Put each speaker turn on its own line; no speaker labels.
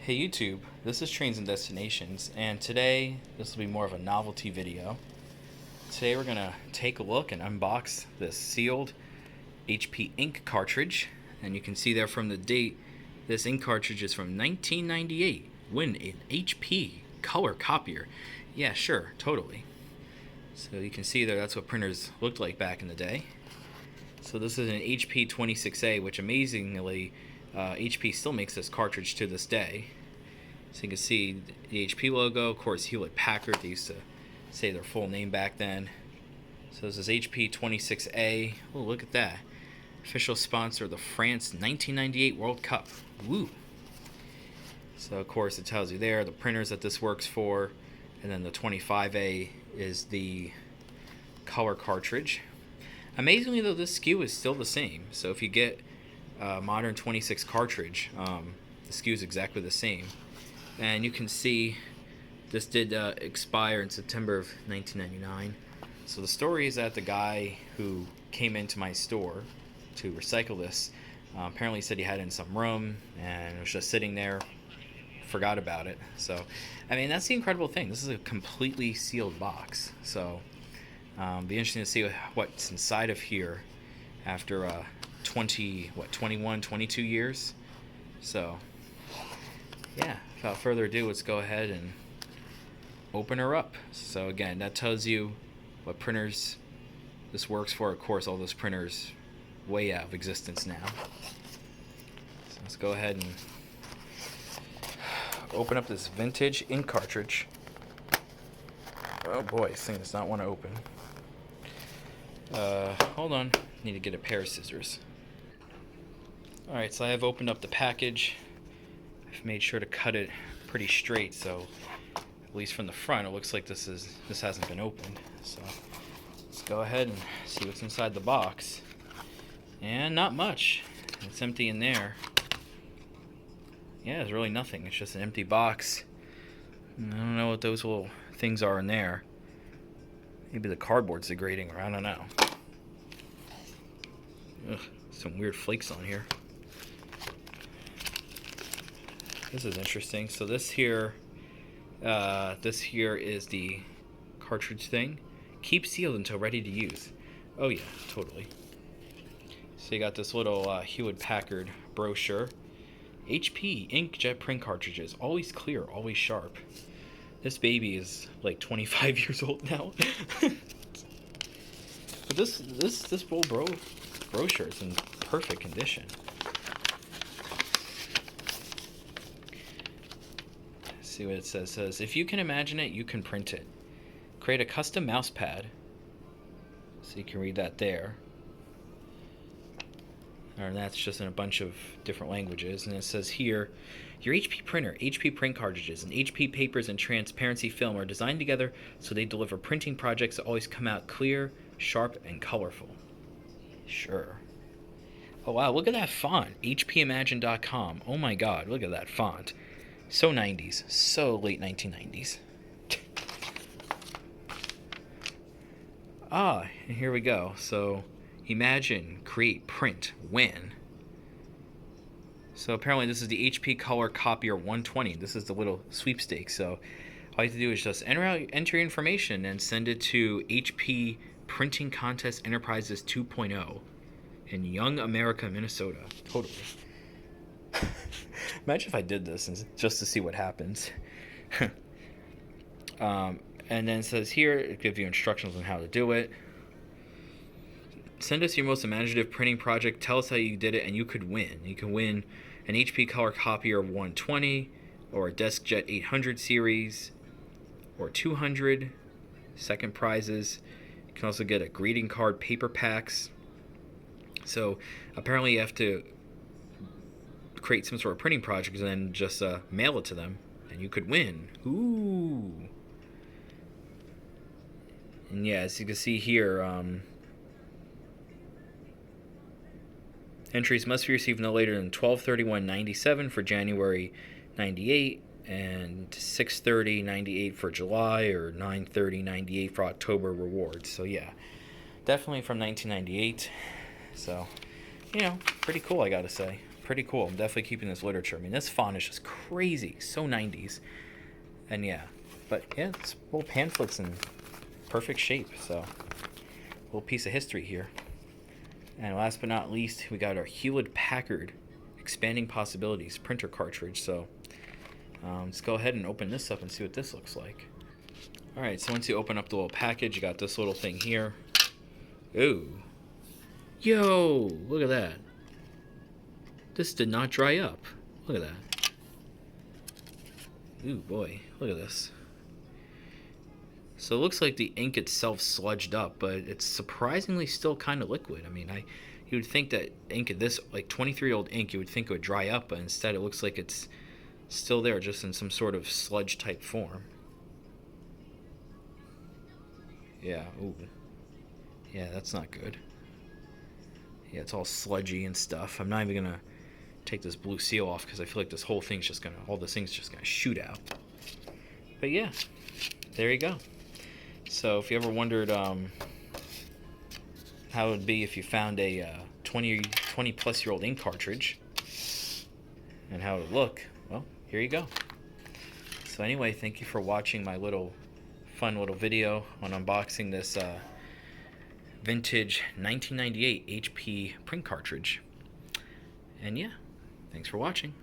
Hey YouTube, this is Trains and Destinations, and today this will be more of a novelty video. Today we're going to take a look and unbox this sealed HP ink cartridge, and you can see there from the date, this ink cartridge is from 1998, when an HP color copier. Yeah, sure, totally. So you can see there that's what printers looked like back in the day. So this is an HP 26A, which amazingly HP still makes this cartridge to this day. So you can see the HP logo, of course Hewlett Packard, they used to say their full name back then. So this is HP 26A. Oh, look at that. Official sponsor of the France 1998 World Cup. Woo! So of course it tells you there the printers that this works for, and then the 25A is the color cartridge. Amazingly though, this SKU is still the same. So if you get a modern 26 cartridge, the SKU is exactly the same. And you can see this did expire in September of 1999. So the story is that the guy who came into my store to recycle this apparently said he had it in some room and it was just sitting there, forgot about it. So I mean, that's the incredible thing. This is a completely sealed box. So be interesting to see what's inside of here after 22 years. So yeah, without further ado, let's go ahead and open her up. So again, that tells you what printers this works for. Of course, all those printers way out of existence now. So let's go ahead and open up this vintage ink cartridge. Oh boy, this thing does not want to open. Hold on, need to get a pair of scissors. Alright, so I have opened up the package. I've made sure to cut it pretty straight, so at least from the front it looks like this hasn't been opened. So let's go ahead and see what's inside the box. And not much. It's empty in there. Yeah, there's really nothing. It's just an empty box. I don't know what those little things are in there. Maybe the cardboard's degrading, or I don't know. Ugh, some weird flakes on here. This is interesting. So this here is the cartridge thing. Keep sealed until ready to use. Oh yeah, totally. So you got this little Hewlett Packard brochure. HP inkjet print cartridges, always clear, always sharp. This baby is like 25 years old now. But this whole brochure is in perfect condition. See what it says. It says, if you can imagine it, you can print it. Create a custom mouse pad. So you can read that there. And that's just in a bunch of different languages. And it says here, your HP printer, HP print cartridges, and HP papers and transparency film are designed together so they deliver printing projects that always come out clear, sharp, and colorful. Sure. Oh wow, look at that font. HPimagine.com. Oh my god, look at that font. So 90s. So late 1990s. And here we go. So, imagine, create, print, win. So apparently this is the HP Color Copier 120. This is the little sweepstakes. So all you have to do is just enter your information and send it to HP Printing Contest Enterprises 2.0 in Young America, Minnesota. Totally. Imagine if I did this just to see what happens. And then it says here, it gives you instructions on how to do it. Send us your most imaginative printing project. Tell us how you did it, and you could win. You can win an HP Color Copier 120, or a DeskJet 800 series, or 200. Second prizes. You can also get a greeting card paper packs. So apparently you have to create some sort of printing project and then just mail it to them, and you could win. Ooh. And yeah, as you can see here, entries must be received no later than 12/31/97 for January 98, and 6/30/98 for July, or 9/30/98 for October rewards. So yeah, definitely from 1998. So, you know, pretty cool, I gotta say. pretty cool. I'm definitely keeping this literature. I mean, this font is just crazy, so 90s. And yeah, but yeah, it's little pamphlets in perfect shape. So, little piece of history here. And last but not least, we got our Hewlett-Packard Expanding Possibilities printer cartridge. So let's go ahead and open this up and see what this looks like. Alright, so once you open up the little package, you got this little thing here. Ooh. Yo, look at that. This did not dry up. Look at that. Ooh, boy, look at this. So it looks like the ink itself sludged up, but it's surprisingly still kind of liquid. I mean, you would think that ink of this, like 23-year-old ink, you would think it would dry up, but instead it looks like it's still there, just in some sort of sludge type form. Yeah, ooh. Yeah, that's not good. Yeah, it's all sludgy and stuff. I'm not even gonna take this blue seal off because I feel like this whole thing's just gonna, all this thing's just gonna shoot out. But yeah, there you go. So if you ever wondered how it would be if you found a 20 plus year old ink cartridge and how it would look, well, here you go. So anyway, thank you for watching my fun little video on unboxing this vintage 1998 HP print cartridge. And yeah, thanks for watching.